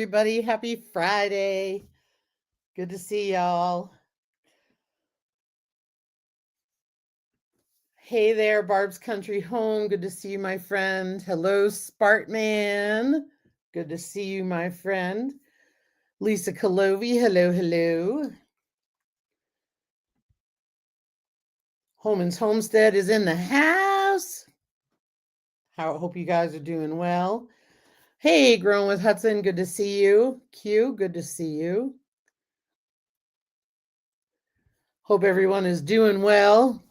everybody. Happy Friday. Good to see y'all. Hey there, Barb's Country Home. Good to see you, my friend. Hello, Spartman. Good to see you, my friend. Lisa Calovi. Hello, hello. Holman's Homestead is in the house. Hope you guys are doing well. Hey, Growing with Hudson. Good to see you. Q, good to see you. Hope everyone is doing well.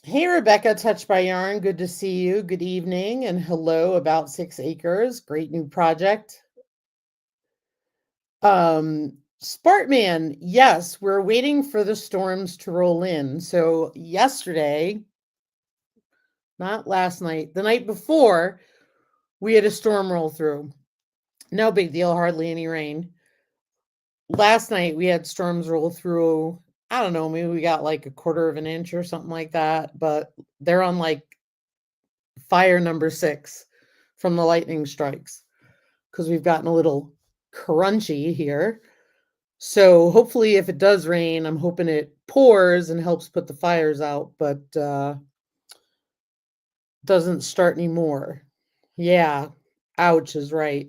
Hey, Rebecca, Touched by Yarn. Good to see you. Good evening and hello, About 6 Acres. Great new project. Spartman, yes, we're waiting for the storms to roll in. So yesterday, not last night, the night before, we had a storm roll through. No big deal, hardly any rain. Last night we had storms roll through. I don't know, maybe we got like a quarter of an inch or something like that, but they're on like fire number 6 from the lightning strikes because we've gotten a little crunchy here. So hopefully if it does rain, I'm hoping it pours and helps put the fires out, but doesn't start anymore. Yeah, ouch is right.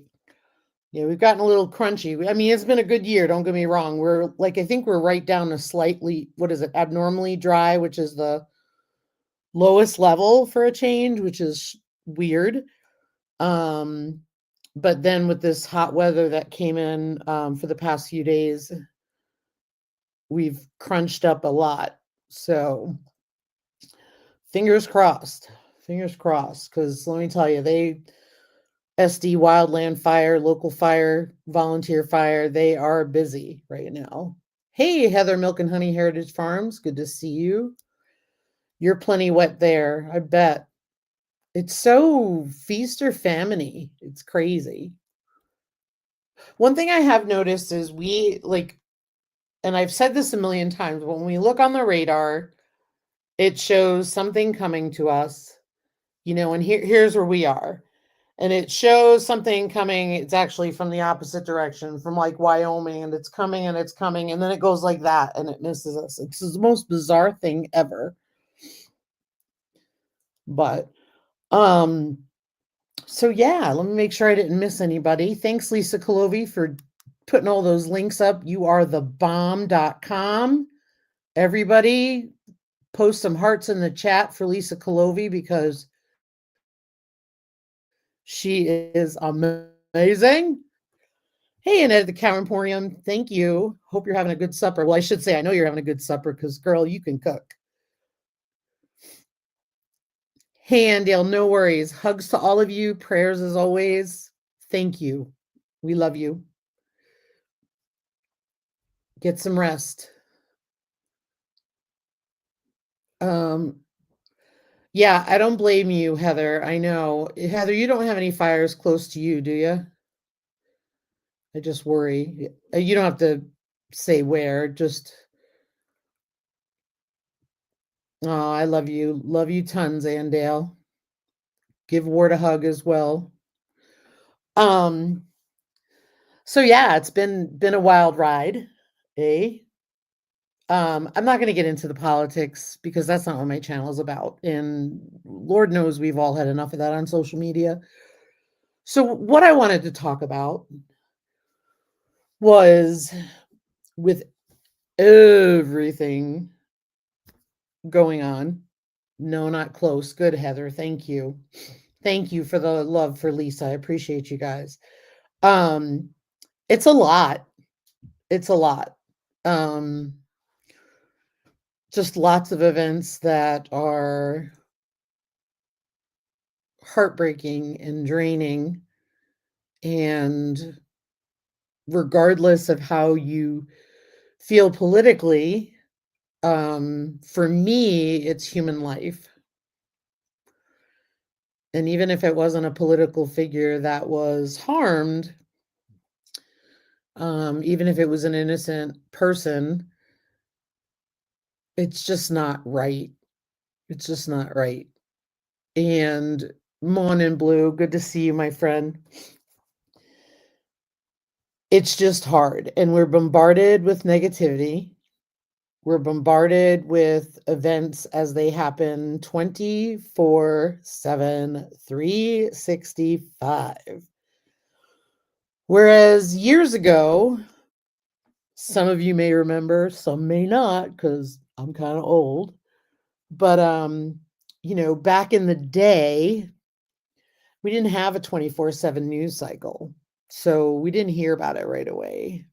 Yeah, we've gotten a little crunchy. I mean, it's been a good year, don't get me wrong. We're like, I think we're right down to slightly, what is it, abnormally dry, which is the lowest level for a change, which is weird. But then with this hot weather that came in for the past few days, we've crunched up a lot. So fingers crossed, because let me tell you, SD Wildland Fire, local fire, volunteer fire, they are busy right now. Hey, Heather Milk and Honey Heritage Farms, good to see you. You're plenty wet there, I bet. It's so feast or famine-y. It's crazy. One thing I have noticed is we like, and I've said this a million times, when we look on the radar, it shows something coming to us, and here's where we are. And it shows something coming. It's actually from the opposite direction, from like Wyoming, and it's coming and it's coming. And then it goes like that and it misses us. It's the most bizarre thing ever. But, so yeah, let me make sure I didn't miss anybody. Thanks, Lisa Calovi, for putting all those links up. You are the bomb.com. Everybody post some hearts in the chat for Lisa Calovi because she is amazing. Hey, Annette at the Cow Emporium, thank you. Hope you're having a good supper. Well, I should say, I know you're having a good supper because, girl, you can cook. Hey, Andale, no worries. Hugs to all of you. Prayers as always. Thank you. We love you. Get some rest. Yeah, I don't blame you, Heather. I know. Heather, you don't have any fires close to you, do you? I just worry. You don't have to say where, just oh, I love you. Love you tons, Andale. Give Ward a hug as well. So yeah, it's been a wild ride, eh? I'm not going to get into the politics because that's not what my channel is about, and Lord knows we've all had enough of that on social media. So what I wanted to talk about was, with everything going on, no, not close. Good, Heather. Thank you. Thank you for the love for Lisa. I appreciate you guys. It's a lot. It's a lot. Just lots of events that are heartbreaking and draining. And regardless of how you feel politically, for me, it's human life. And even if it wasn't a political figure that was harmed, even if it was an innocent person, it's just not right. It's just not right. And Mon in Blue, good to see you, my friend. it's just hard. And we're bombarded with negativity. We're bombarded with events as they happen 24/7, 365. Whereas years ago, some of you may remember, some may not, because I'm kind of old. But back in the day, we didn't have a 24/7 news cycle. So we didn't hear about it right away.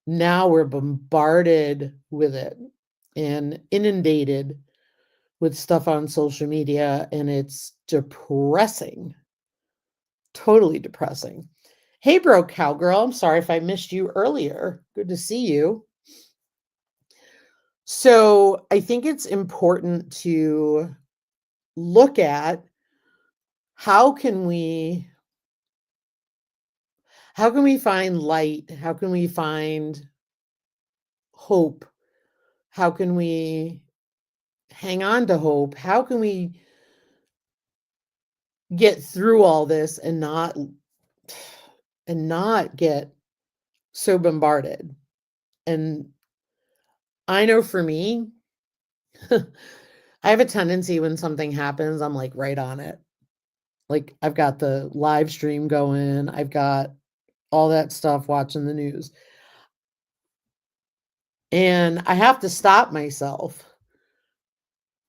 Now we're bombarded with it and inundated with stuff on social media, and it's depressing. Totally depressing. Hey, bro, cowgirl. I'm sorry if I missed you earlier. Good to see you. So I think it's important to look at how can we find light? How can we find hope? How can we hang on to hope? How can we get through all this and not get so bombarded? And I know for me, I have a tendency when something happens, I'm like right on it. Like I've got the live stream going, I've got all that stuff watching the news. And I have to stop myself.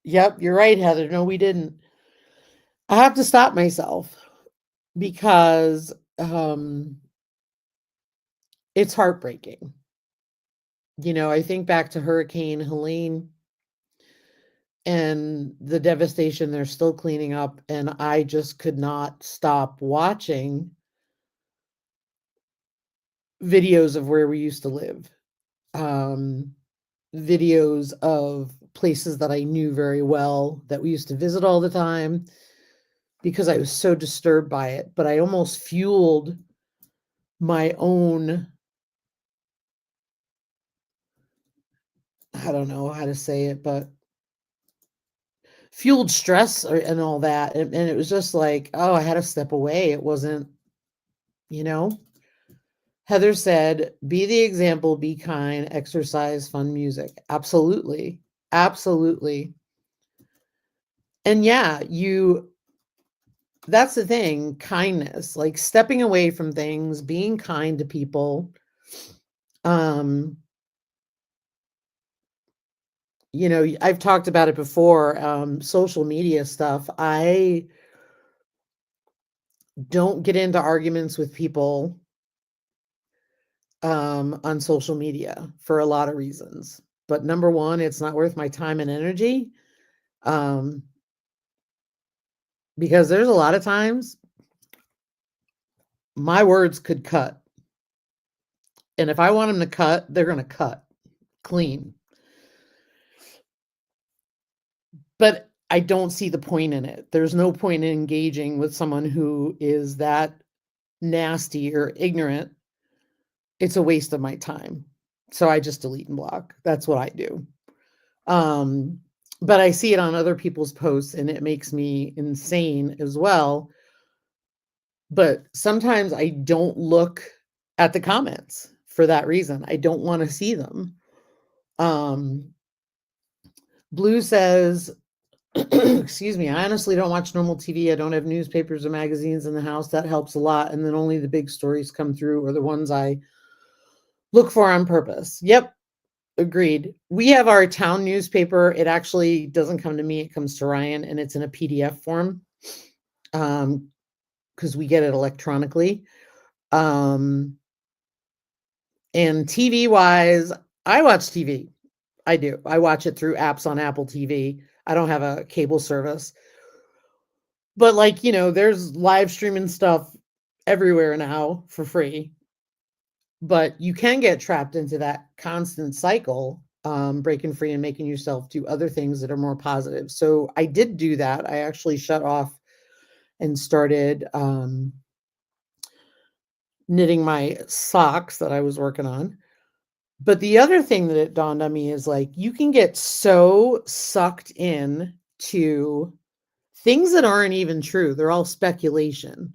Yep, you're right, Heather. No, we didn't. I have to stop myself because it's heartbreaking. I think back to Hurricane Helene and the devastation they're still cleaning up, and I just could not stop watching videos of where we used to live. Videos of places that I knew very well that we used to visit all the time because I was so disturbed by it. But I almost fueled my own, I don't know how to say it, but fueled stress and all that. And it was just like, oh, I had to step away. It wasn't, Heather said, be the example, be kind, exercise, fun music. Absolutely. Absolutely. And yeah, that's the thing, kindness, like stepping away from things, being kind to people. I've talked about it before, social media stuff. I don't get into arguments with people on social media for a lot of reasons. But number one, it's not worth my time and energy. Because there's a lot of times my words could cut. And if I want them to cut, they're going to cut clean. But I don't see the point in it. There's no point in engaging with someone who is that nasty or ignorant. It's a waste of my time. So I just delete and block. That's what I do. But I see it on other people's posts and it makes me insane as well. But sometimes I don't look at the comments for that reason. I don't want to see them. Blue says, excuse me, I honestly don't watch normal TV. I don't have newspapers or magazines in the house. That helps a lot. And then only the big stories come through or the ones I look for on purpose. Yep. Agreed. We have our town newspaper. It actually doesn't come to me. It comes to Ryan and it's in a PDF form. Because we get it electronically. And TV wise, I watch TV. I do. I watch it through apps on Apple TV. I don't have a cable service. But there's live streaming stuff everywhere now for free. But you can get trapped into that constant cycle, breaking free and making yourself do other things that are more positive. So I did do that. I actually shut off and started knitting my socks that I was working on. But the other thing that it dawned on me is you can get so sucked in to things that aren't even true. They're all speculation.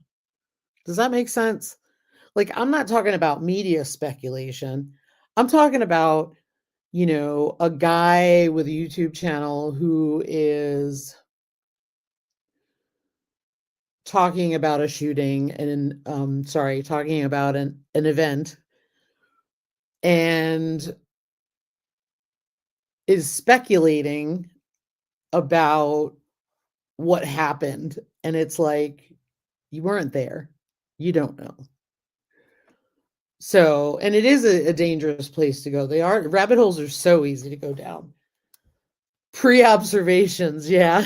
Does that make sense? Like, I'm not talking about media speculation. I'm talking about, a guy with a YouTube channel who is talking about a shooting and talking about an event and is speculating about what happened. And it's like, you weren't there. You don't know. So, and it is a dangerous place to go. Rabbit holes are so easy to go down. Pre-observations, yeah.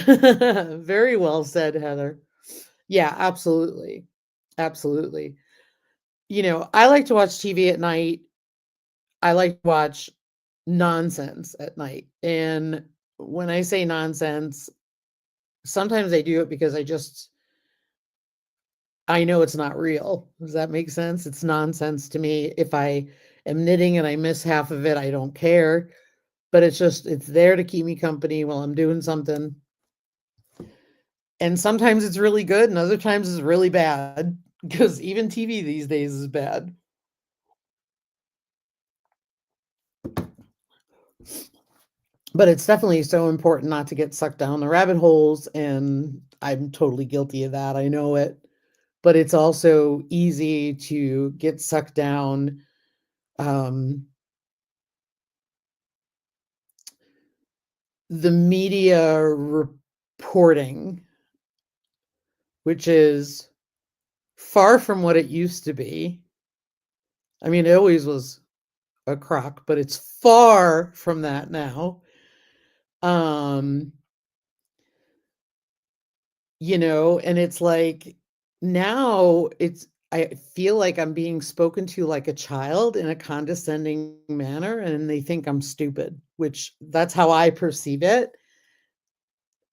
Very well said, Heather. Yeah, absolutely. Absolutely. I like to watch TV at night. I like to watch nonsense at night. And when I say nonsense, sometimes I do it because I know it's not real. Does that make sense? It's nonsense to me. If I am knitting and I miss half of it, I don't care. But it's there to keep me company while I'm doing something. And sometimes it's really good and other times it's really bad because even TV these days is bad. But it's definitely so important not to get sucked down the rabbit holes, and I'm totally guilty of that. I know it. But it's also easy to get sucked down the media reporting, which is far from what it used to be. I mean, it always was a crock, but it's far from that now. And it's like now I feel like I'm being spoken to like a child in a condescending manner, and they think I'm stupid, which that's how I perceive it.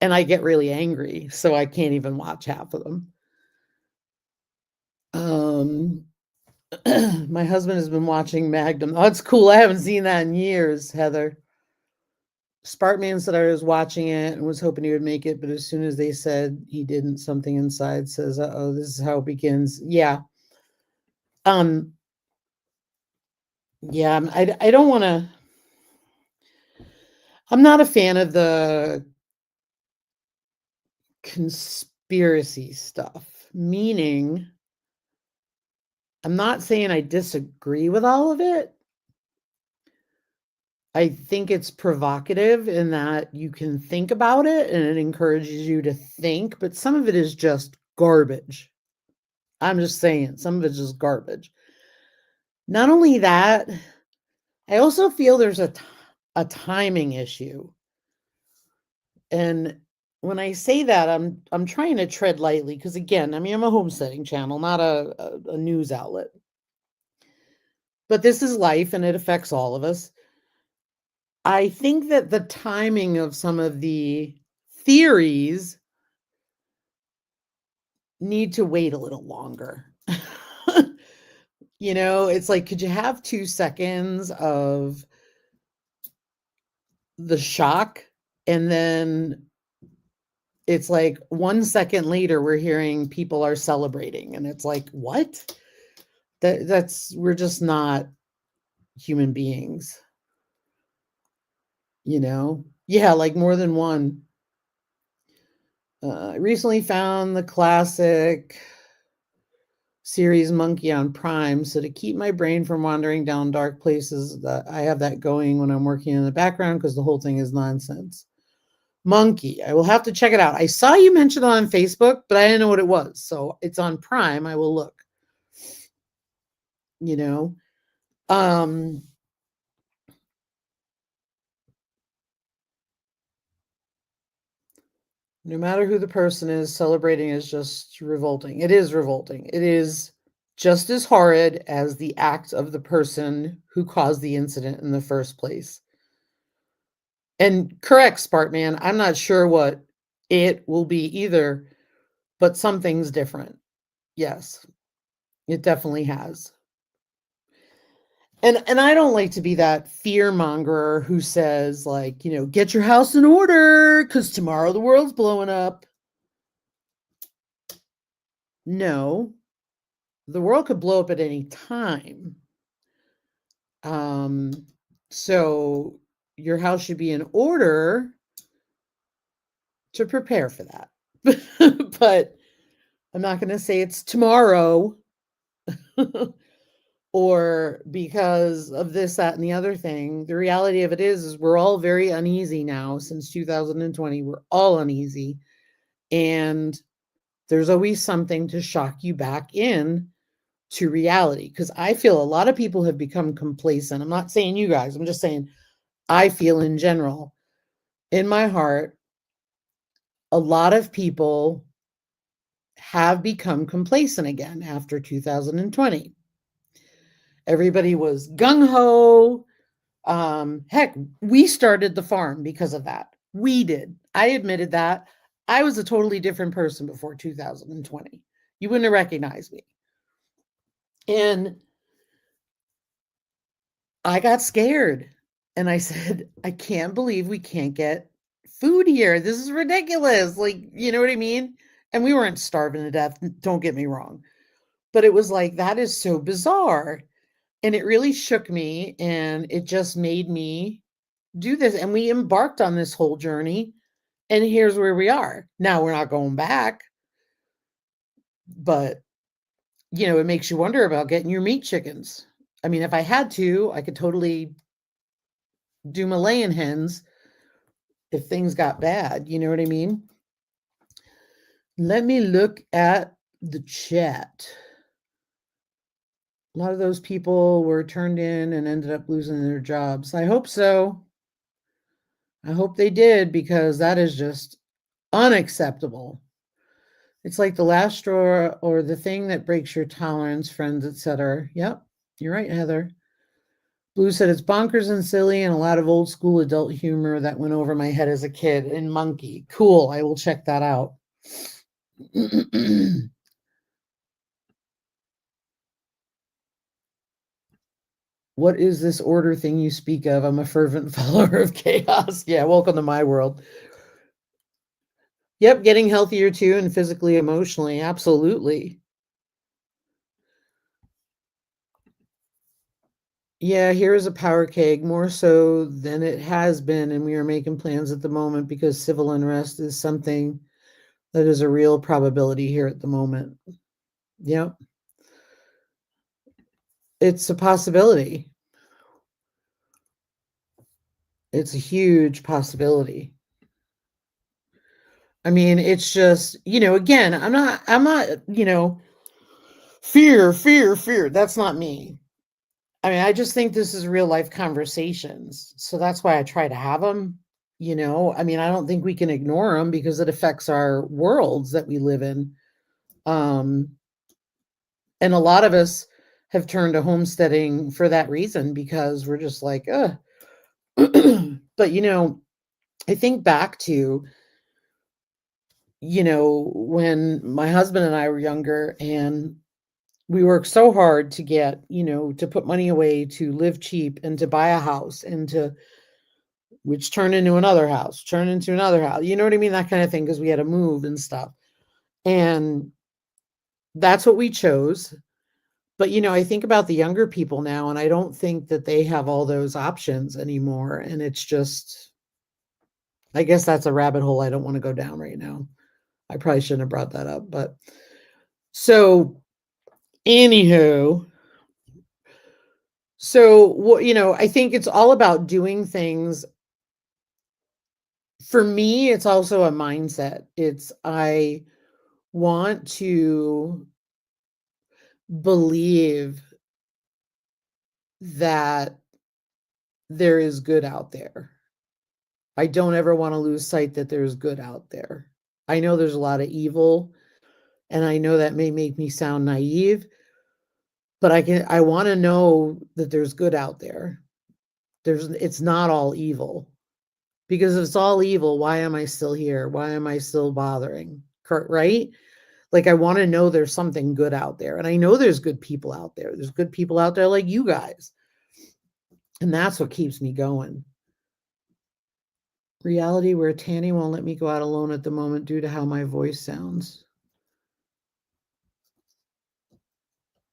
And I get really angry, so I can't even watch half of them. My husband has been watching Magnum. Oh, it's cool. I haven't seen that in years, Heather. Sparkman said I was watching it and was hoping he would make it, but as soon as they said he didn't, something inside says, "Uh-oh, this is how it begins." Yeah. Yeah, I don't want to. I'm not a fan of the conspiracy stuff, meaning I'm not saying I disagree with all of it. I think it's provocative in that you can think about it and it encourages you to think, but some of it is just garbage. I'm just saying, some of it's just garbage. Not only that, I also feel there's a timing issue. And when I say that, I'm trying to tread lightly because, again, I mean, I'm a homesteading channel, not a news outlet. But this is life and it affects all of us. I think that the timing of some of the theories need to wait a little longer. It's like, could you have 2 seconds of the shock, and then it's like 1 second later we're hearing people are celebrating, and it's like, what? We're just not human beings. Yeah, like more than one. I recently found the classic series Monkey on Prime, so to keep my brain from wandering down dark places, I have that going when I'm working in the background because the whole thing is nonsense. Monkey, I will have to check it out. I saw you mention it on Facebook, but I didn't know what it was, so it's on Prime. I will look. No matter who the person is, celebrating is just revolting. It is revolting. It is just as horrid as the act of the person who caused the incident in the first place. And correct, Sparkman, I'm not sure what it will be either, but something's different. Yes, it definitely has. And I don't like to be that fear mongerer who says, like, get your house in order because tomorrow the world's blowing up. No, the world could blow up at any time. So your house should be in order to prepare for that. But I'm not going to say it's tomorrow or because of this, that, and the other thing. The reality of it is we're all very uneasy now since 2020. We're all uneasy. And there's always something to shock you back in to reality. Because I feel a lot of people have become complacent. I'm not saying you guys, I'm just saying I feel in general, in my heart, a lot of people have become complacent again after 2020. Everybody was gung-ho. Heck, we started the farm because of that. We did. I admitted that. I was a totally different person before 2020. You wouldn't have recognized me. And I got scared. And I said, I can't believe we can't get food here. This is ridiculous. Like, you know what I mean? And we weren't starving to death. Don't get me wrong. But it was like, that is so bizarre. And it really shook me. And it just made me do this. And we embarked on this whole journey. And here's where we are. Now we're not going back. But, you know, it makes you wonder about getting your meat chickens. I mean, if I had to, I could totally do my laying hens if things got bad. You know what I mean? Let me look at the chat. A lot of those people were turned in and ended up losing their jobs. I hope so. I hope they did, because that is just unacceptable. It's like the last straw or the thing that breaks your tolerance, friends, etc. Yep, you're right, Heather. Blue said it's bonkers and silly and a lot of old school adult humor that went over my head as a kid. And Monkey. Cool. I will check that out. What is this order thing you speak of? I'm a fervent follower of chaos. Yeah, welcome to my world. Yep, getting healthier too, and physically, emotionally. Absolutely. Yeah, here is a power keg, more so than it has been, and we are making plans at the moment because civil unrest is something that is a real probability here at the moment. Yep. It's a possibility. It's a huge possibility. I mean, it's just, you know, again, I'm not, you know, fear. That's not me. I mean, I just think this is real life conversations. So that's why I try to have them, you know. I mean, I don't think we can ignore them because it affects our worlds that we live in. And a lot of us have turned to homesteading for that reason, because we're just like, ugh. But, you know, I think back to, you know, when my husband and I were younger and we worked so hard to get, you know, to put money away to live cheap and to buy a house and to, which turned into another house, turned into another house. You know what I mean? That kind of thing, because we had to move and stuff. And that's what we chose. But, you know, I think about the younger people now, and I don't think that they have all those options anymore. And it's just, I guess that's a rabbit hole I don't want to go down right now. I probably shouldn't have brought that up. But so, anywho, so, you know, I think it's all about doing things. For me, it's also a mindset. It's, I want to believe that there is good out there. I don't ever want to lose sight that there's good out there. I know there's a lot of evil, and I know that may make me sound naive, but I want to know that there's good out there. It's not all evil. Because if it's all evil, why am I still here? Why am I still bothering? Right? Like, I want to know there's something good out there. And I know there's good people out there. There's good people out there like you guys. And that's what keeps me going. Reality where Tanny won't let me go out alone at the moment due to how my voice sounds.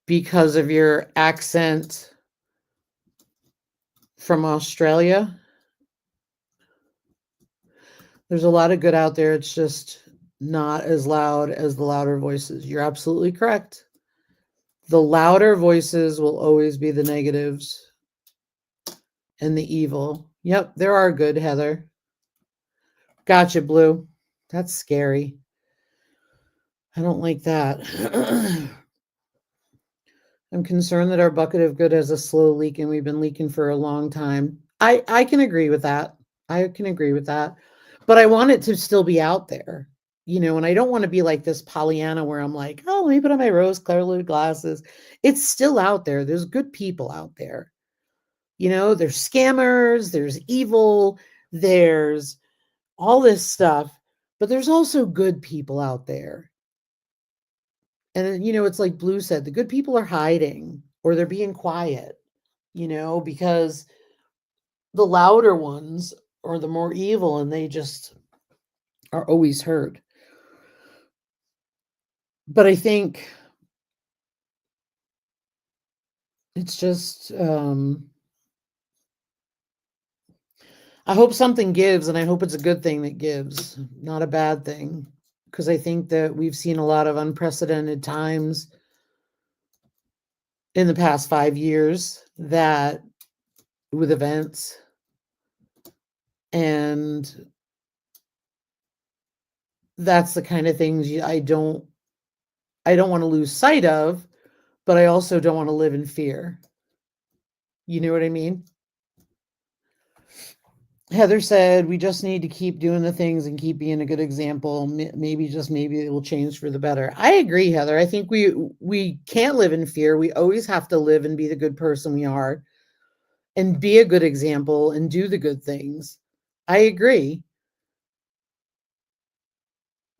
because of your accent from Australia. There's a lot of good out there. It's just not as loud as the louder voices. You're absolutely correct. The louder voices will always be the negatives and the evil. Yep, there are good, Heather. Gotcha, Blue. That's scary. I don't like that. I'm concerned that our bucket of good has a slow leak and we've been leaking for a long time. I can agree with that. I can agree with that. But I want it to still be out there, and I don't want to be like this Pollyanna where I'm like, oh, let me put on my rose colored glasses. It's still out there. There's good people out there. There's scammers, there's evil, there's all this stuff, but there's also good people out there. And it's like Blue said, the good people are hiding or they're being quiet, because the louder ones are the more evil and they just are always heard. But I think it's just, I hope something gives, and I hope it's a good thing that gives, not a bad thing, because I think that we've seen a lot of unprecedented times in the past 5 years that with events, and that's the kind of things I don't want to lose sight of, but I also don't want to live in fear. You know what I mean? Heather said, we just need to keep doing the things and keep being a good example. Maybe it will change for the better. I agree, Heather. I think we can't live in fear. We always have to live and be the good person we are and be a good example and do the good things. I agree.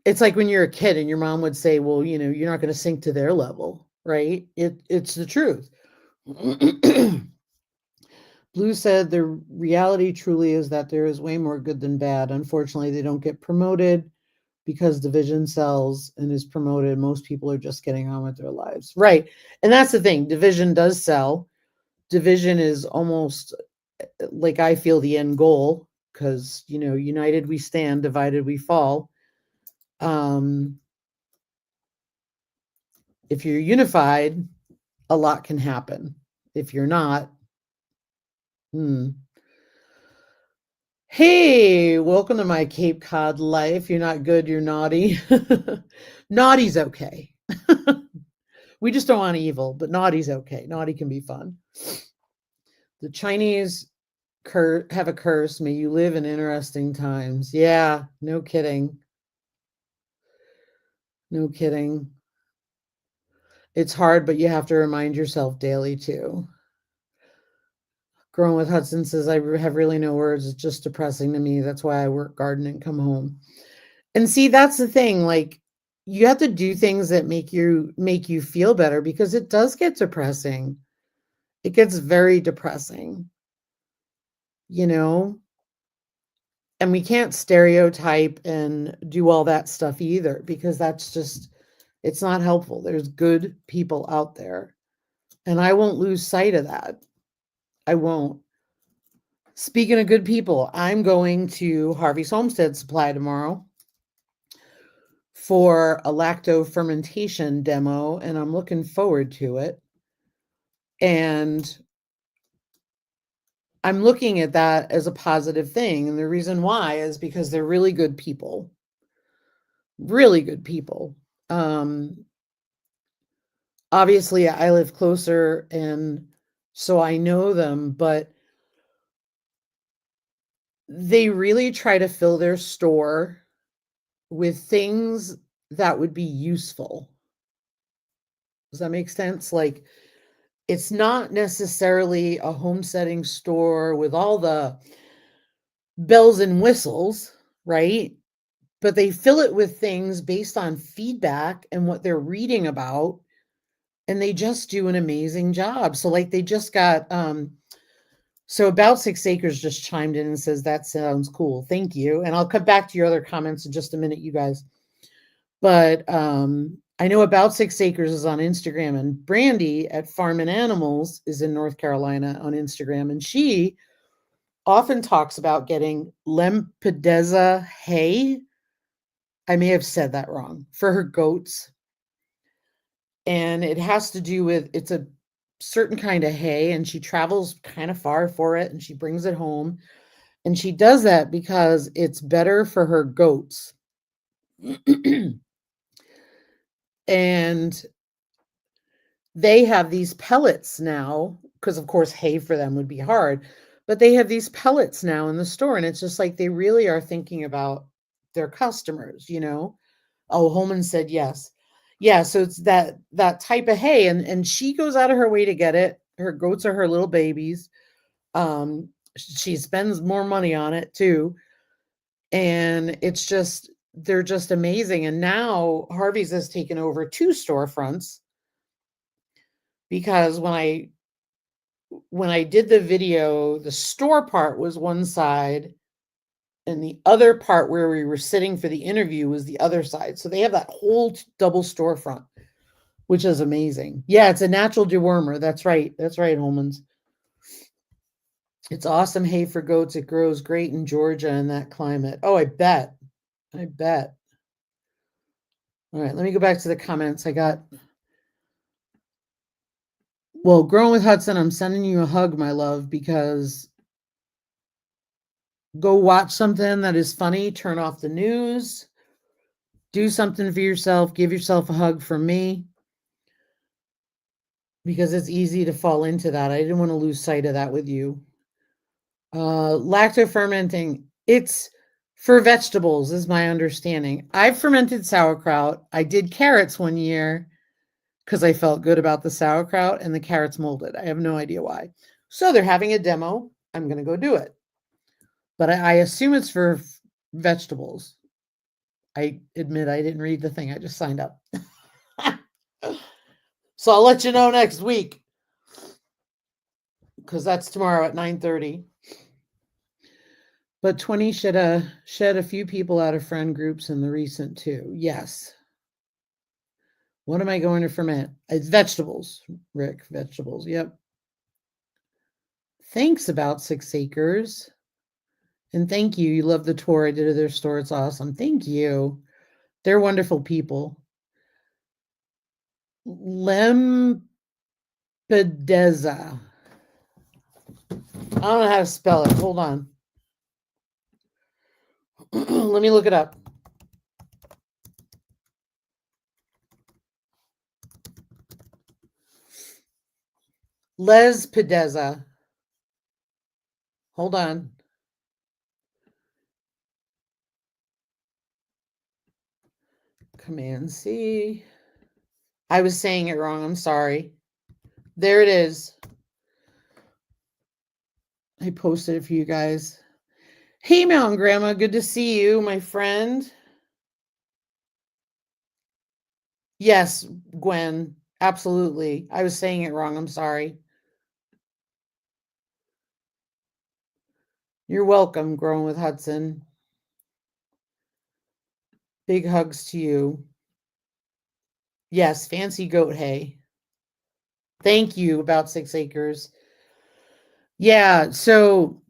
It's like when you're a kid and your mom would say, well, you're not going to sink to their level, right? It's the truth. Blue said the reality truly is that there is way more good than bad. Unfortunately, they don't get promoted because division sells and is promoted. Most people are just getting on with their lives. Right. And that's the thing. Division does sell. Division is almost like I feel the end goal because, united we stand, divided we fall. If you're unified, a lot can happen. If you're not, Hey, welcome to my Cape Cod life. You're not good, you're naughty. Naughty's okay. We just don't want evil, but naughty's okay. Naughty can be fun. The Chinese have a curse. May you live in interesting times. Yeah, no kidding. No kidding. It's hard, but you have to remind yourself daily too. Growing with Hudson says, I have really no words. It's just depressing to me. That's why I work, garden, and come home. And see, that's the thing. Like, you have to do things that make you feel better because it does get depressing. It gets very depressing, and we can't stereotype and do all that stuff either because that's just, it's not helpful. There's good people out there, and I won't lose sight of that. I won't. Speaking of good people, I'm going to Harvey's Homestead Supply tomorrow for a lacto fermentation demo, and I'm looking forward to it. And I'm looking at that as a positive thing. And the reason why is because they're really good people. Really good people. Obviously, I live closer, and so I know them, but they really try to fill their store with things that would be useful. Does that make sense? Like, it's not necessarily a homesteading store with all the bells and whistles, right? But they fill it with things based on feedback and what they're reading about, and they just do an amazing job. So like they just got so About 6 Acres just chimed in and says that sounds cool. Thank you. And I'll come back to your other comments in just a minute, you guys. But I know About 6 Acres is on Instagram, and Brandy at Farm and Animals is in North Carolina on Instagram, and she often talks about getting Lempedeza hay. I may have said that wrong, for her goats. And it has to do with, it's a certain kind of hay, and she travels kind of far for it, and she brings it home. And she does that because it's better for her goats. And they have these pellets now, because of course hay for them would be hard, but they have these pellets now in the store, and it's just like they really are thinking about their customers, you know. Oh, Holman said yes. Yeah, so it's that type of hay, and she goes out of her way to get it. Her goats are her little babies. She spends more money on it too, and it's just, they're just amazing. And now Harvey's has taken over 2 storefronts, because when I did the video, the store part was one side, and the other part where we were sitting for the interview was the other side. So they have that whole double storefront, which is amazing. Yeah, it's a natural dewormer. That's right. That's right, Holman's. It's awesome hay for goats. It grows great in Georgia in that climate. Oh, I bet. I bet. All right, let me go back to the comments. I got, well, Growing with Hudson, I'm sending you a hug, my love, because go watch something that is funny, turn off the news, do something for yourself, give yourself a hug from me, because it's easy to fall into that. I didn't want to lose sight of that with you. Lacto-fermenting, it's for vegetables, is my understanding. I've fermented sauerkraut. I did carrots one year because I felt good about the sauerkraut, and the carrots molded. I have no idea why. So they're having a demo. I'm going to go do it. But I assume it's for vegetables. I admit I didn't read the thing. I just signed up. So I'll let you know next week, because that's tomorrow at 9:30. But 20 shed a few people out of friend groups in the recent too. Yes. What am I going to ferment? It's vegetables, Rick. Vegetables. Yep. Thanks, About 6 Acres. And thank you. You love the tour I did of their store. It's awesome. Thank you. They're wonderful people. Lempedeza. I don't know how to spell it. Hold on. Let me look it up. Lespedeza. Hold on. Command C. I was saying it wrong. I'm sorry. There it is. I posted it for you guys. Hey, Mountain Grandma. Good to see you, my friend. Yes, Gwen. Absolutely. I was saying it wrong. I'm sorry. You're welcome, Growing with Hudson. Big hugs to you. Yes, fancy goat hay. Thank you, About 6 Acres. Yeah, so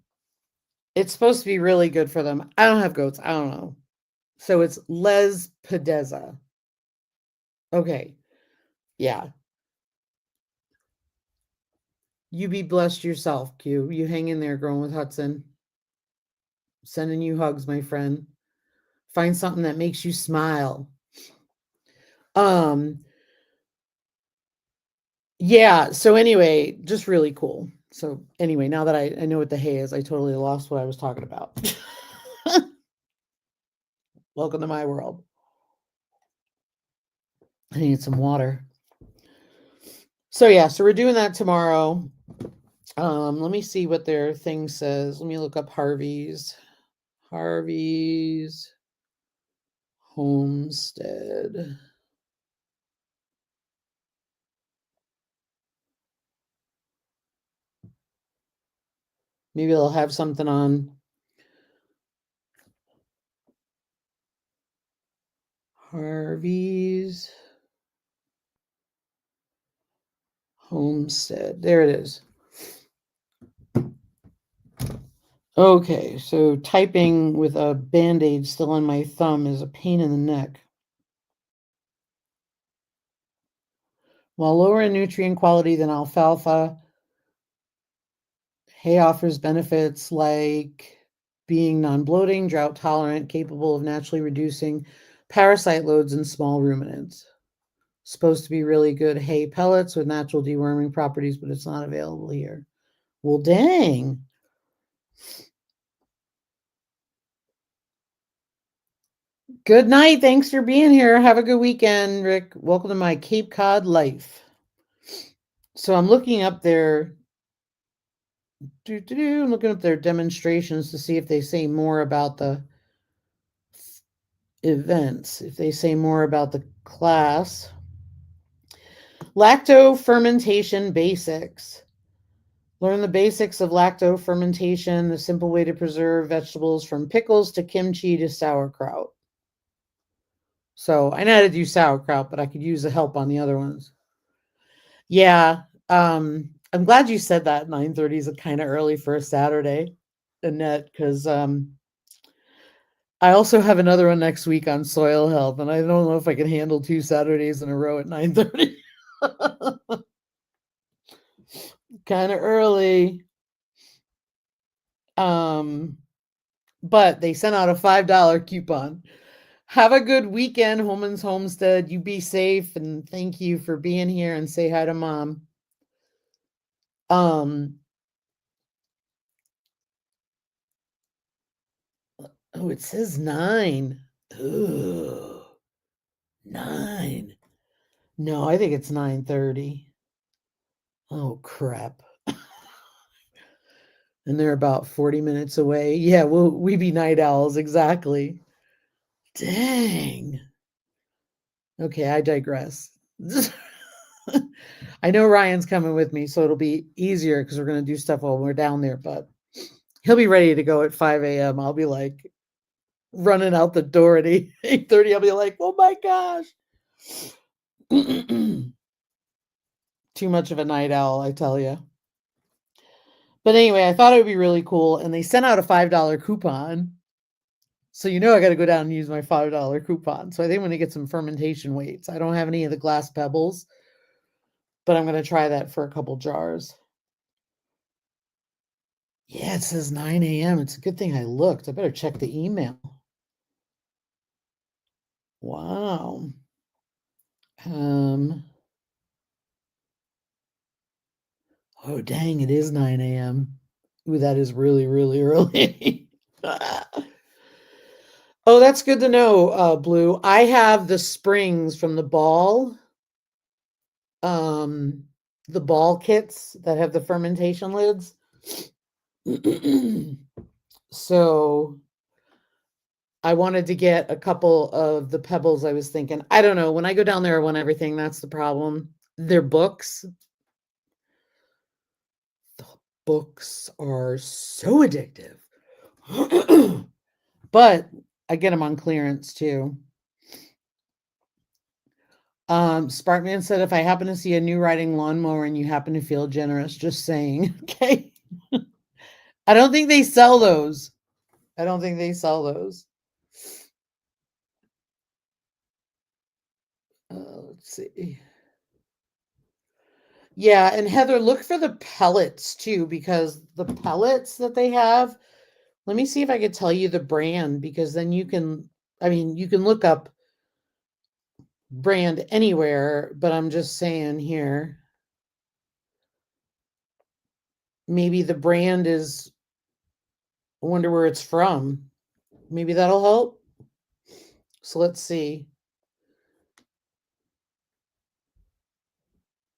it's supposed to be really good for them. I don't have goats. I don't know. So it's Lespedeza. Okay. Yeah. You be blessed yourself, Q. You hang in there, Growing with Hudson. Sending you hugs, my friend. Find something that makes you smile. Yeah, so anyway, just really cool. So anyway, now that I know what the hay is, I totally lost what I was talking about. Welcome to my world. I need some water. So yeah, so we're doing that tomorrow. Let me see what their thing says. Let me look up Harvey's. Harvey's Homestead. Maybe they'll have something on Harvey's Homestead. There it is. Okay, so typing with a Band-Aid still on my thumb is a pain in the neck. While lower in nutrient quality than alfalfa, hay offers benefits like being non-bloating, drought tolerant, capable of naturally reducing parasite loads in small ruminants. Supposed to be really good hay pellets with natural deworming properties, but it's not available here. Well, dang. Good night. Thanks for being here. Have a good weekend, Rick. Welcome to my Cape Cod life. So I'm looking up their demonstrations to see if they say more about the events, if they say more about the class. Lacto fermentation basics. Learn the basics of lacto fermentation, the simple way to preserve vegetables from pickles to kimchi to sauerkraut. So I know how to do sauerkraut, but I could use the help on the other ones. Yeah. I'm glad you said that 9:30 is kind of early for a Saturday, Annette, because I also have another one next week on soil health, and I don't know if I can handle 2 Saturdays in a row at 9:30. Kind of early. But they sent out a $5 coupon. Have a good weekend, Holman's Homestead. You be safe, and thank you for being here, and say hi to Mom. Oh, it says 9. Ugh. 9. No, I think it's 9:30. Oh, crap. And they're about 40 minutes away. Yeah, we be night owls, exactly. Dang. Okay, I digress. I know Ryan's coming with me, so it'll be easier because we're going to do stuff while we're down there, but he'll be ready to go at 5 a.m. I'll be like running out the door at 8:30. I'll be like, oh my gosh. Too much of a night owl, I tell you. But anyway, I thought it would be really cool. And they sent out a $5 coupon. So I got to go down and use my $5 coupon. So I think I'm going to get some fermentation weights. I don't have any of the glass pebbles, but I'm going to try that for a couple jars. Yeah, it says 9 a.m. It's a good thing I looked. I better check the email. Wow. Oh, dang, it is 9 a.m. Ooh, that is really, really early. Oh, that's good to know, Blue. I have the springs from the ball kits that have the fermentation lids. So I wanted to get a couple of the pebbles. I was thinking, I don't know, when I go down there, I want everything. That's the problem. Their books. The books are so addictive. But I get them on clearance too. Sparkman said, if I happen to see a new riding lawnmower and you happen to feel generous, just saying. Okay. I don't think they sell those. Let's see. Yeah, and Heather, look for the pellets too, because the pellets that they have, let me see if I could tell you the brand, because then you can look up brand anywhere, but I'm just saying here. Maybe the brand is, I wonder where it's from. Maybe that'll help. So let's see.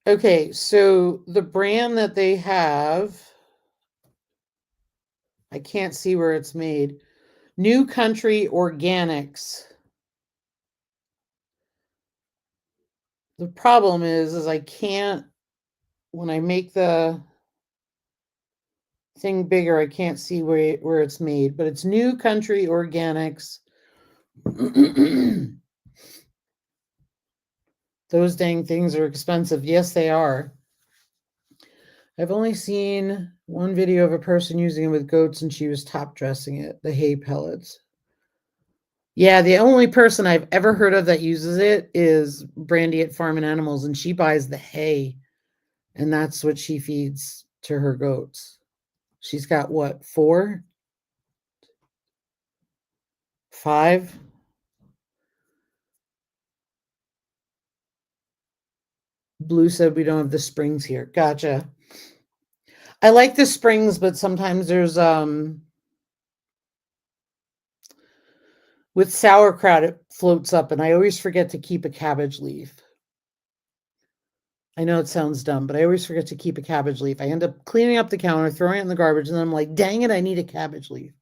Okay, so the brand that they have, I can't see where it's made. New Country Organics. The problem is I can't, when I make the thing bigger, I can't see where it's made, but it's New Country Organics. Those dang things are expensive. Yes, they are. I've only seen one video of a person using it with goats and she was top dressing it, the hay pellets. Yeah, the only person I've ever heard of that uses it is Brandy at Farm and Animals, and she buys the hay, and that's what she feeds to her goats. She's got what, 4? 5? Blue said we don't have the springs here. Gotcha. I like the springs, but sometimes there's with sauerkraut it floats up, and I always forget to keep a cabbage leaf. I know it sounds dumb, but I always forget to keep a cabbage leaf. I end up cleaning up the counter, throwing it in the garbage, and then I'm like, dang it, I need a cabbage leaf.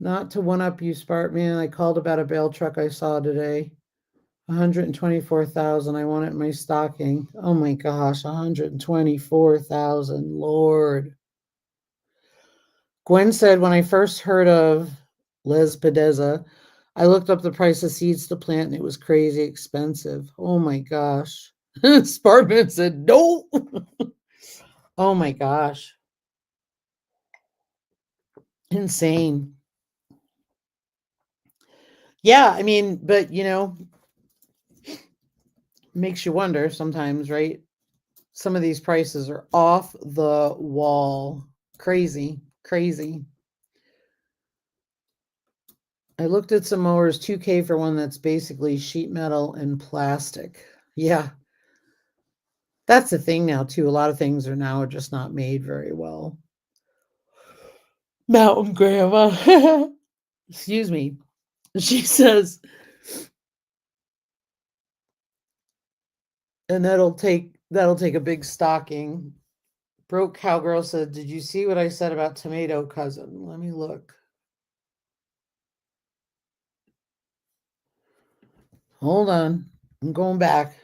Not to one up you, Spartman. I called about a bale truck I saw today. 124,000. I want it in my stocking. Oh my gosh, 124,000. Lord. Gwen said, when I first heard of Les Pedeza, I looked up the price of seeds to plant and it was crazy expensive. Oh my gosh. Spartman said, no. Oh my gosh. Insane. Yeah, I mean, but makes you wonder sometimes, right? Some of these prices are off the wall. Crazy, crazy. I looked at some mowers, $2K for one that's basically sheet metal and plastic. Yeah. That's the thing now, too. A lot of things are now just not made very well. Mountain Grandma. Excuse me. She says, and that'll take a big stocking. Broke Cowgirl said, did you see what I said about tomato cousin? Let me look. Hold on. I'm going back.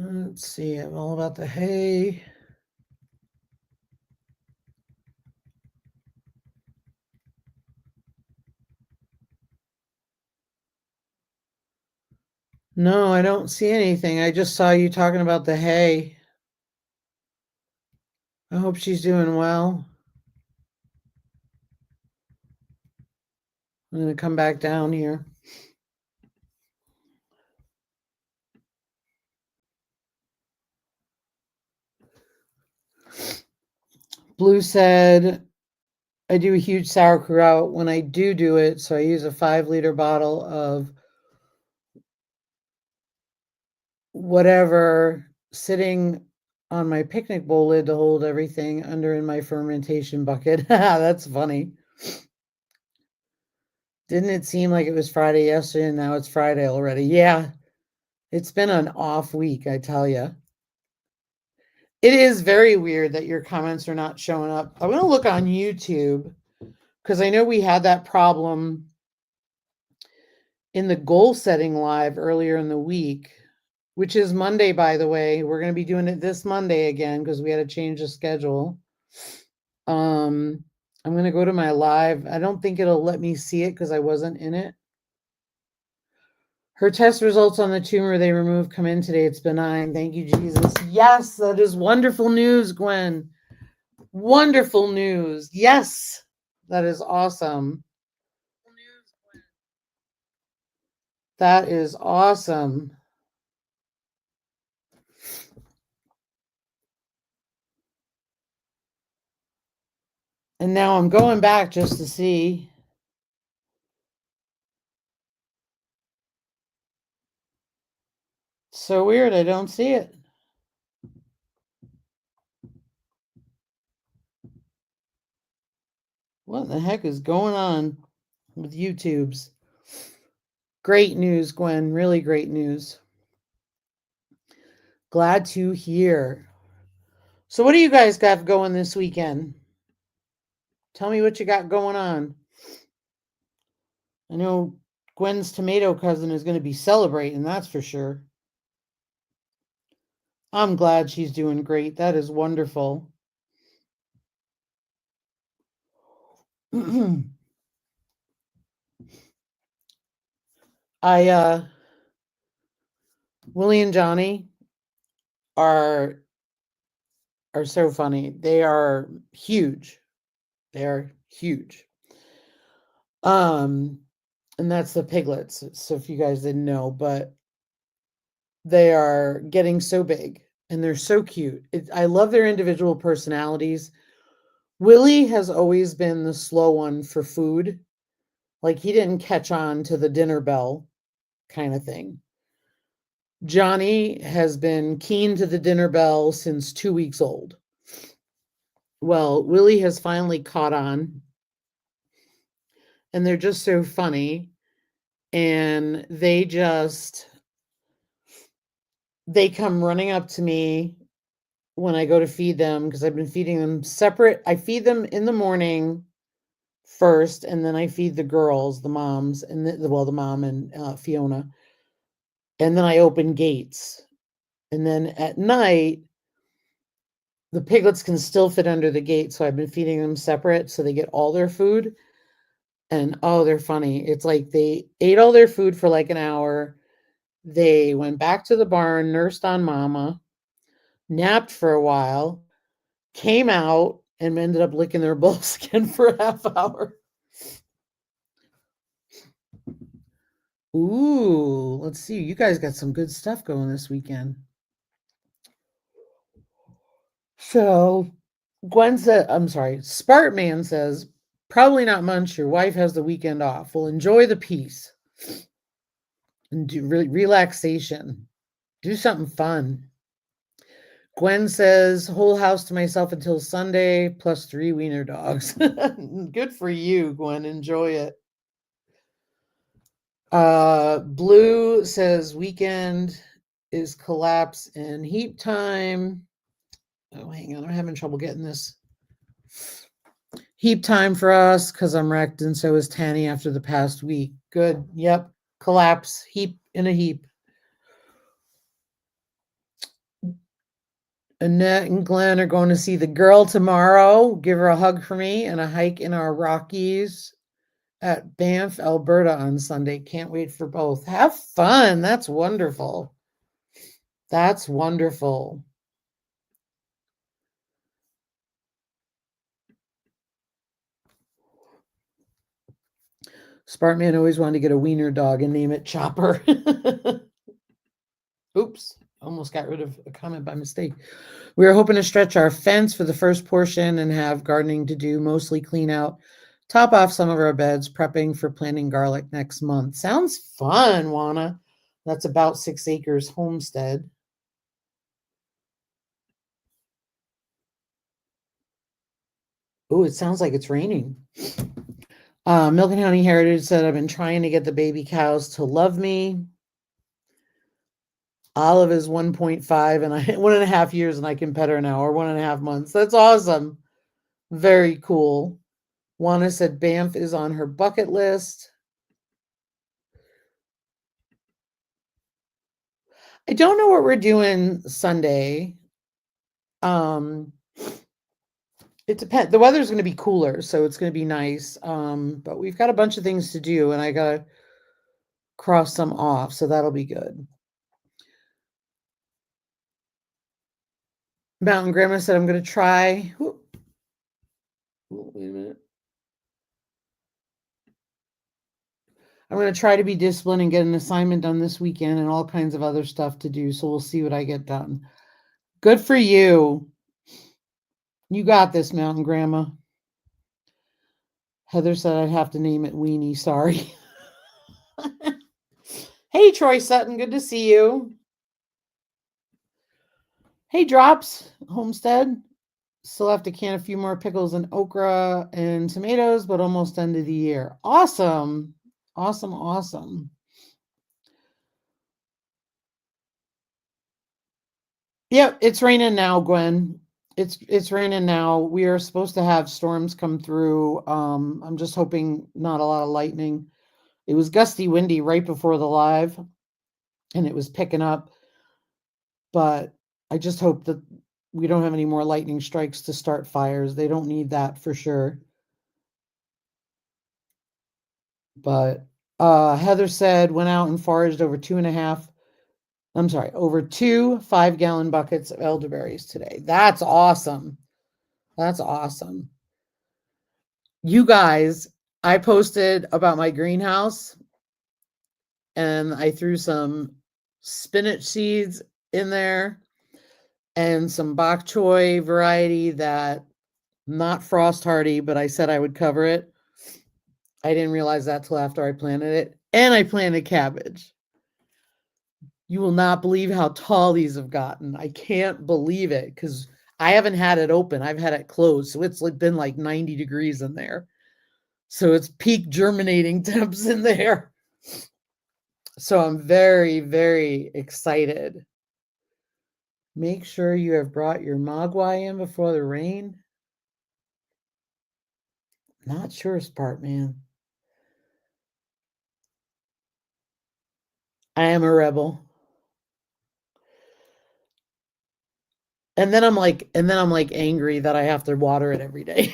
Let's see. I'm all about the hay. No, I don't see anything. I just saw you talking about the hay. I hope she's doing well. I'm going to come back down here. Blue said, I do a huge sauerkraut when I do it. So I use a 5-liter bottle of whatever sitting on my picnic bowl lid to hold everything under in my fermentation bucket. That's funny. Didn't it seem like it was Friday yesterday and now it's Friday already? Yeah, it's been an off week, I tell you. It is very weird that your comments are not showing up. I'm going to look on YouTube because I know we had that problem in the goal setting live earlier in the week, which is Monday, by the way. We're going to be doing it this Monday again because we had to change the schedule. I'm going to go to my live. I don't think it'll let me see it because I wasn't in it. Her test results on the tumor they removed come in today. It's benign. Thank you, Jesus. Yes, that is wonderful news, Gwen. Wonderful news. Yes, that is awesome. That is awesome. And now I'm going back just to see. So weird. I don't see it. What the heck is going on with YouTube's? Great news, Gwen. Really great news. Glad to hear. So what do you guys got going this weekend? Tell me what you got going on. I know Gwen's tomato cousin is going to be celebrating, that's for sure. I'm glad she's doing great. That is wonderful. Willie and Johnny are so funny. They are huge. They're huge. And that's the piglets. So if you guys didn't know, but they are getting so big and they're so cute. I love their individual personalities. Willie has always been the slow one for food. Like he didn't catch on to the dinner bell kind of thing. Johnny has been keen to the dinner bell since 2 weeks old. Well, Willie has finally caught on, and they're just so funny. And they come running up to me when I go to feed them because I've been feeding them separate. I feed them in the morning first, and then I feed the girls, the moms, and the mom and Fiona. And then I open gates. And then at night, the piglets can still fit under the gate. So I've been feeding them separate so they get all their food. And oh, they're funny. It's like they ate all their food for like an hour. They went back to the barn, nursed on mama, napped for a while, came out, and ended up licking their bowl skin for a half hour. Ooh, let's see. You guys got some good stuff going this weekend. So Gwen said, I'm sorry, Spartman says, probably not much. Your wife has the weekend off. Well, enjoy the peace and do relaxation. Do something fun. Gwen says, whole house to myself until Sunday, plus 3 wiener dogs. Good for you, Gwen. Enjoy it. Blue says, weekend is collapse and heap time. Oh, hang on. I'm having trouble getting this. Heap time for us because I'm wrecked, and so is Tanny after the past week. Good. Yep. Collapse. Heap in a heap. Annette and Glenn are going to see the girl tomorrow. Give her a hug for me and a hike in our Rockies at Banff, Alberta on Sunday. Can't wait for both. Have fun. That's wonderful. That's wonderful. Spartman always wanted to get a wiener dog and name it Chopper. Oops. Almost got rid of a comment by mistake. We were hoping to stretch our fence for the first portion and have gardening to do, mostly clean out, top off some of our beds, prepping for planting garlic next month. Sounds fun, Juana. That's about 6 acres homestead. Oh, it sounds like it's raining. Milk and Honey Heritage said, I've been trying to get the baby cows to love me. Olive is 1.5 and 1.5 years and I can pet her now, or 1.5 months. That's awesome. Very cool. Juana said Banff is on her bucket list. I don't know what we're doing Sunday. It depends. The weather's going to be cooler, so it's going to be nice. But we've got a bunch of things to do, and I got to cross some off, so that'll be good. Mountain Grandma said, I'm going to try. Wait a minute. I'm going to try to be disciplined and get an assignment done this weekend and all kinds of other stuff to do. So we'll see what I get done. Good for you. You got this, Mountain Grandma. Heather said I'd have to name it Weenie. Sorry. Hey, Troy Sutton. Good to see you. Hey, Drops Homestead. Still have to can a few more pickles and okra and tomatoes, but almost end of the year. Awesome. Awesome. Awesome. Yep, it's raining now, Gwen. It's raining now. We are supposed to have storms come through. I'm just hoping not a lot of lightning. It was gusty windy right before the live, and it was picking up. But I just hope that we don't have any more lightning strikes to start fires. They don't need that for sure. But Heather said went out and foraged over 2 5-gallon buckets of elderberries today. That's awesome. That's awesome. You guys, I posted about my greenhouse and I threw some spinach seeds in there and some bok choy variety that not frost hardy, but I said I would cover it. I didn't realize that till after I planted it. And I planted cabbage. You will not believe how tall these have gotten. I can't believe it because I haven't had it open. I've had it closed. So it's been like 90 degrees in there. So it's peak germinating temps in there. So I'm very, very excited. Make sure you have brought your mogwai in before the rain. Not sure, Spartman. I am a rebel. And then I'm like angry that I have to water it every day.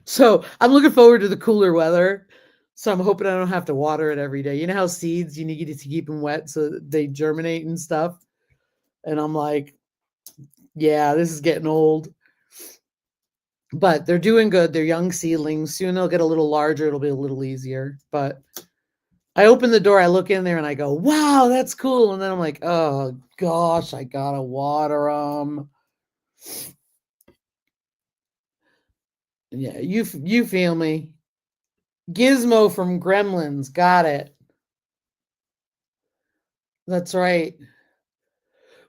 So I'm looking forward to the cooler weather. So I'm hoping I don't have to water it every day. You know how seeds, you need to keep them wet so they germinate and stuff. And I'm like, yeah, this is getting old. But they're doing good. They're young seedlings. Soon they'll get a little larger. It'll be a little easier. But I open the door, I look in there and I go, wow, that's cool. And then I'm like, oh gosh, I gotta water them. Yeah, you feel me. Gizmo from Gremlins, got it. That's right.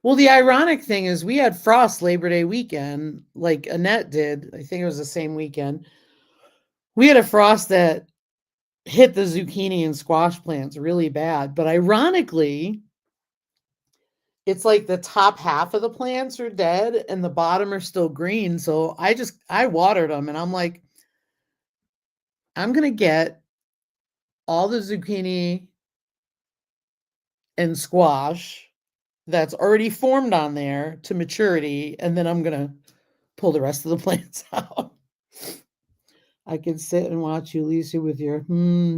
Well, the ironic thing is we had frost Labor Day weekend, like Annette did. I think it was the same weekend. We had a frost that hit the zucchini and squash plants really bad. But ironically, it's like the top half of the plants are dead and the bottom are still green. So I watered them and I'm like, I'm going to get all the zucchini and squash that's already formed on there to maturity. And then I'm going to pull the rest of the plants out. I could sit and watch you, Lisa, with your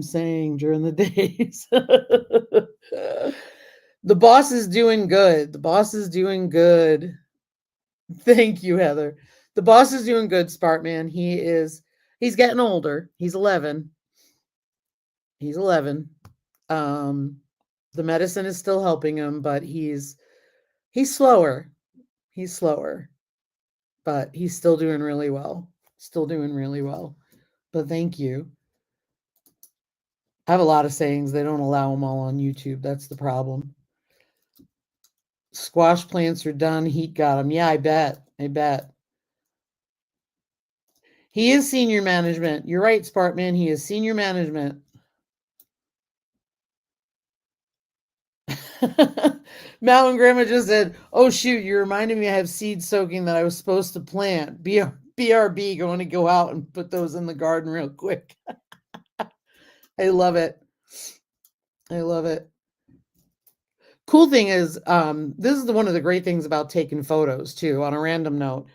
saying during the days. The boss is doing good. The boss is doing good. Thank you, Heather. The boss is doing good, Spartman. He's getting older. He's 11. He's 11. The medicine is still helping him, but he's slower. He's slower. But he's still doing really well. Still doing really well. But thank you. I have a lot of sayings. They don't allow them all on YouTube. That's the problem. Squash plants are done. Heat got them. Yeah, I bet. He is senior management. You're right, Spartman. He is senior management. Mountain Grandma just said, oh, shoot, you reminded me I have seed soaking that I was supposed to plant. BRB, going to go out and put those in the garden real quick. I love it. I love it. Cool thing is, this is one of the great things about taking photos, too, on a random note.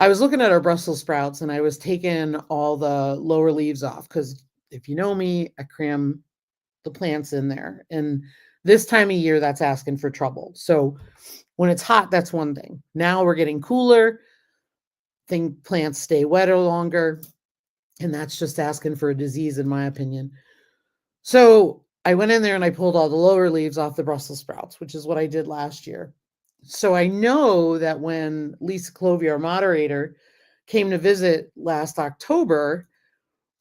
I was looking at our Brussels sprouts and I was taking all the lower leaves off because if you know me, I cram the plants in there. And this time of year, that's asking for trouble. So when it's hot, that's one thing. Now we're getting cooler. Plants stay wetter longer. And that's just asking for a disease, in my opinion. So I went in there and I pulled all the lower leaves off the Brussels sprouts, which is what I did last year. So I know that when Lisa Clovey, our moderator, came to visit last October,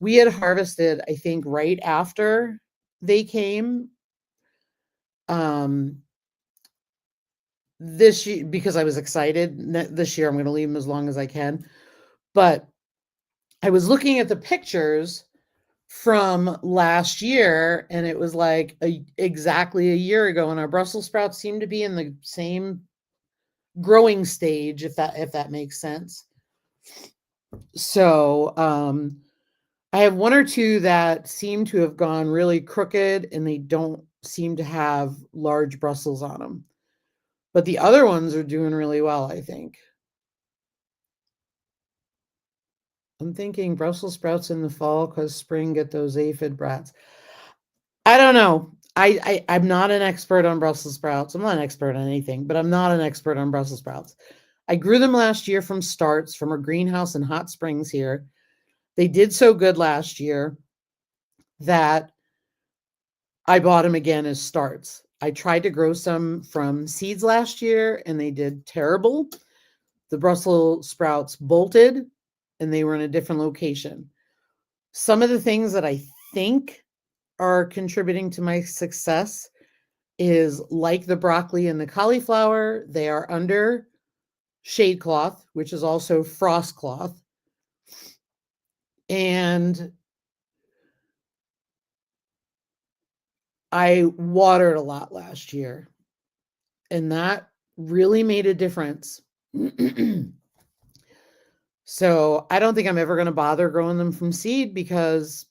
we had harvested, I think, right after they came. This year, because I was excited, this year I'm going to leave them as long as I can. But I was looking at the pictures from last year, and it was like exactly a year ago, and our Brussels sprouts seem to be in the same growing stage, if that makes sense. So I have one or two that seem to have gone really crooked and they don't seem to have large Brussels on them. But the other ones are doing really well, I think. I'm thinking Brussels sprouts in the fall because spring get those aphid brats. I don't know. I'm not an expert on Brussels sprouts. I'm not an expert on anything, but I'm not an expert on Brussels sprouts. I grew them last year from starts from a greenhouse in Hot Springs here. They did so good last year that I bought them again as starts. I tried to grow some from seeds last year and they did terrible. The Brussels sprouts bolted and they were in a different location. Some of the things that I think are contributing to my success is like the broccoli and the cauliflower, they are under shade cloth, which is also frost cloth. And I watered a lot last year, and that really made a difference. So I don't think I'm ever going to bother growing them from seed because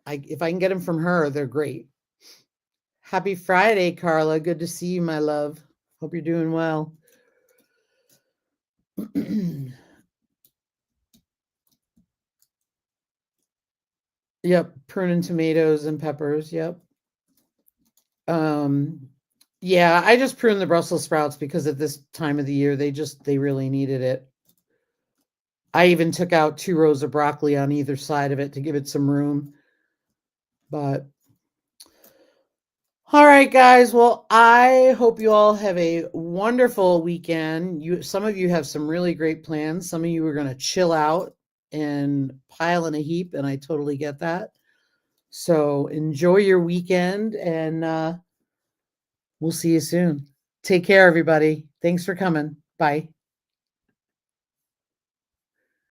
if I can get them from her, they're great. Happy Friday, Carla. Good to see you, my love. Hope you're doing well. Yep, pruning tomatoes and peppers. Yep. Yeah, I just pruned the Brussels sprouts because at this time of the year they really needed it. I even took out 2 rows of broccoli on either side of it to give it some room. But all right, guys. Well, I hope you all have a wonderful weekend. Some of you have some really great plans. Some of you are going to chill out and pile in a heap, and I totally get that. So enjoy your weekend, and we'll see you soon. Take care, everybody. Thanks for coming. Bye.